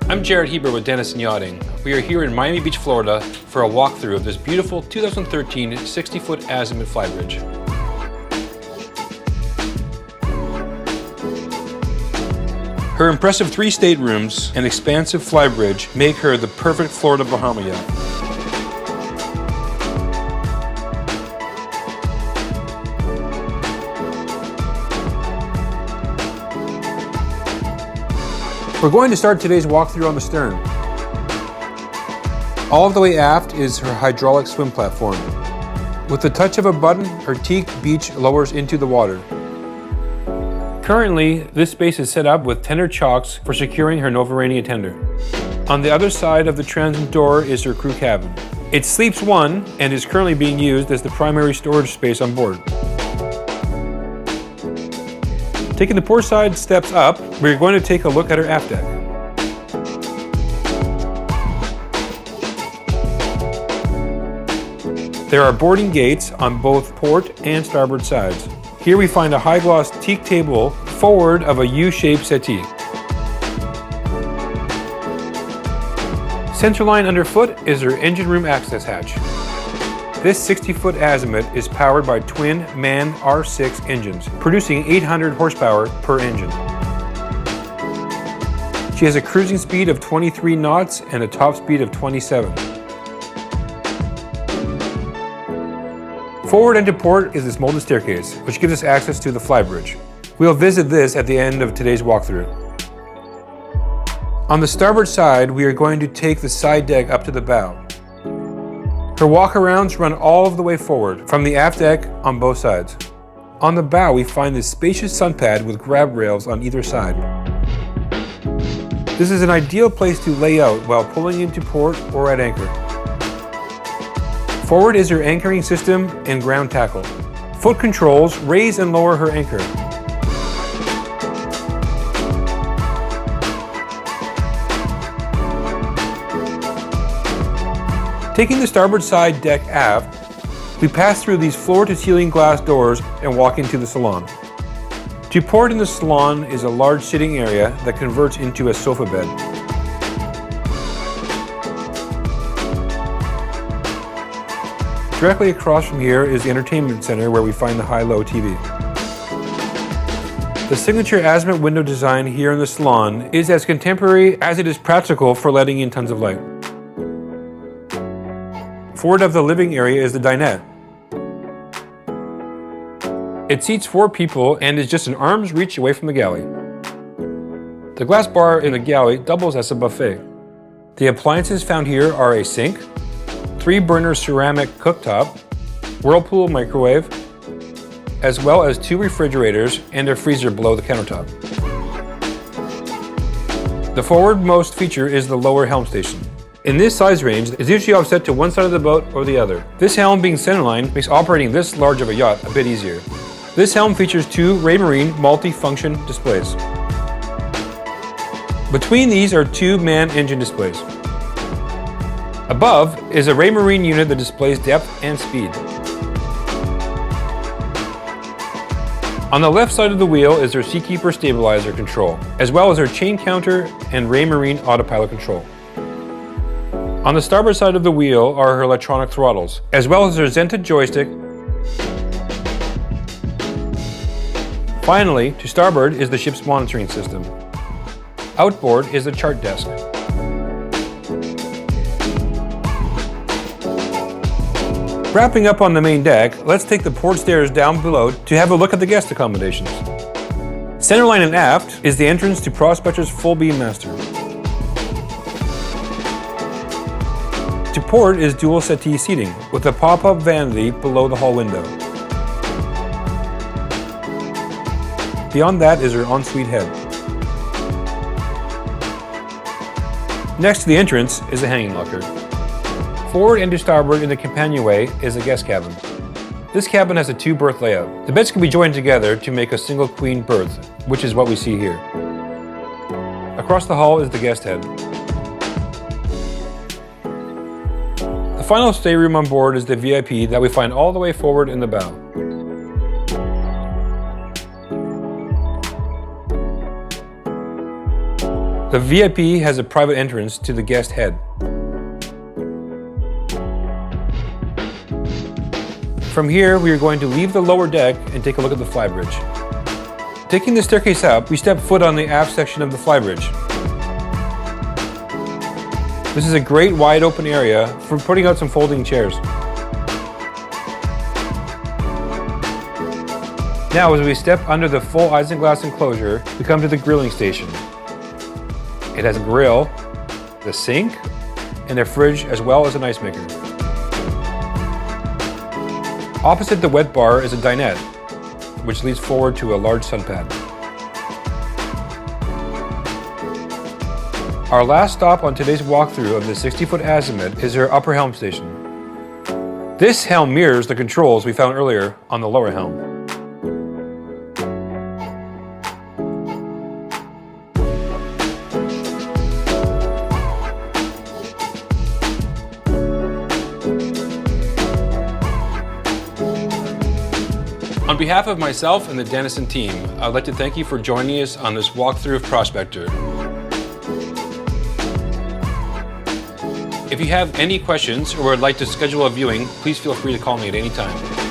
I'm Jared Heber with Dennis & Yachting. We are here in Miami Beach, Florida for a walkthrough of this beautiful 2013 60-foot Azimut Flybridge. Her impressive 3 staterooms and expansive Flybridge make her the perfect Florida Bahama yacht. We're going to start today's walkthrough on the stern. All of the way aft is her hydraulic swim platform. With the touch of a button, her teak beach lowers into the water. Currently, this space is set up with tender chocks for securing her Novarania tender. On the other side of the transom door is her crew cabin. It sleeps 1 and is currently being used as the primary storage space on board. Taking the port side steps up, we're going to take a look at her aft deck. There are boarding gates on both port and starboard sides. Here we find a high-gloss teak table forward of a U-shaped settee. Centerline underfoot is her engine room access hatch. This 60-foot Azimut is powered by twin MAN R6 engines, producing 800 horsepower per engine. She has a cruising speed of 23 knots and a top speed of 27. Forward and to port is this molded staircase, which gives us access to the Flybridge. We'll visit this at the end of today's walkthrough. On the starboard side, we are going to take the side deck up to the bow. Her walkarounds run all of the way forward, from the aft deck on both sides. On the bow, we find this spacious sun pad with grab rails on either side. This is an ideal place to lay out while pulling into port or at anchor. Forward is her anchoring system and ground tackle. Foot controls raise and lower her anchor. Taking the starboard side deck aft, we pass through these floor-to-ceiling glass doors and walk into the salon. To port in the salon is a large sitting area that converts into a sofa bed. Directly across from here is the entertainment center where we find the high-low TV. The signature Azimut window design here in the salon is as contemporary as it is practical for letting in tons of light. Forward of the living area is the dinette. It seats 4 people and is just an arm's reach away from the galley. The glass bar in the galley doubles as a buffet. The appliances found here are a sink, 3-burner ceramic cooktop, Whirlpool microwave, as well as 2 refrigerators and a freezer below the countertop. The forwardmost feature is the lower helm station. In this size range, it's usually offset to one side of the boat or the other. This helm being centerline makes operating this large of a yacht a bit easier. This helm features 2 Raymarine multi-function displays. Between these are 2 MAN engine displays. Above is a Raymarine unit that displays depth and speed. On the left side of the wheel is her Seakeeper stabilizer control, as well as her chain counter and Raymarine autopilot control. On the starboard side of the wheel are her electronic throttles, as well as her Zenta joystick. Finally, to starboard is the ship's monitoring system. Outboard is the chart desk. Wrapping up on the main deck, let's take the port stairs down below to have a look at the guest accommodations. Centerline and aft is the entrance to PROSPECTOR's full beam master. To port is dual settee seating, with a pop-up vanity below the hull window. Beyond that is her ensuite head. Next to the entrance is a hanging locker. Forward and to starboard in the companionway is a guest cabin. This cabin has a 2-berth layout. The beds can be joined together to make a single queen berth, which is what we see here. Across the hull is the guest head. The final stateroom on board is the VIP that we find all the way forward in the bow. The VIP has a private entrance to the guest head. From here, we are going to leave the lower deck and take a look at the Flybridge. Taking the staircase up, we step foot on the aft section of the Flybridge. This is a great wide open area for putting out some folding chairs. Now, as we step under the full isinglass enclosure, we come to the grilling station. It has a grill, the sink, and a fridge as well as an ice maker. Opposite the wet bar is a dinette, which leads forward to a large sun pad. Our last stop on today's walkthrough of the 60-foot Azimut is our upper helm station. This helm mirrors the controls we found earlier on the lower helm. On behalf of myself and the Denison team, I'd like to thank you for joining us on this walkthrough of Prospector. If you have any questions or would like to schedule a viewing, please feel free to call me at any time.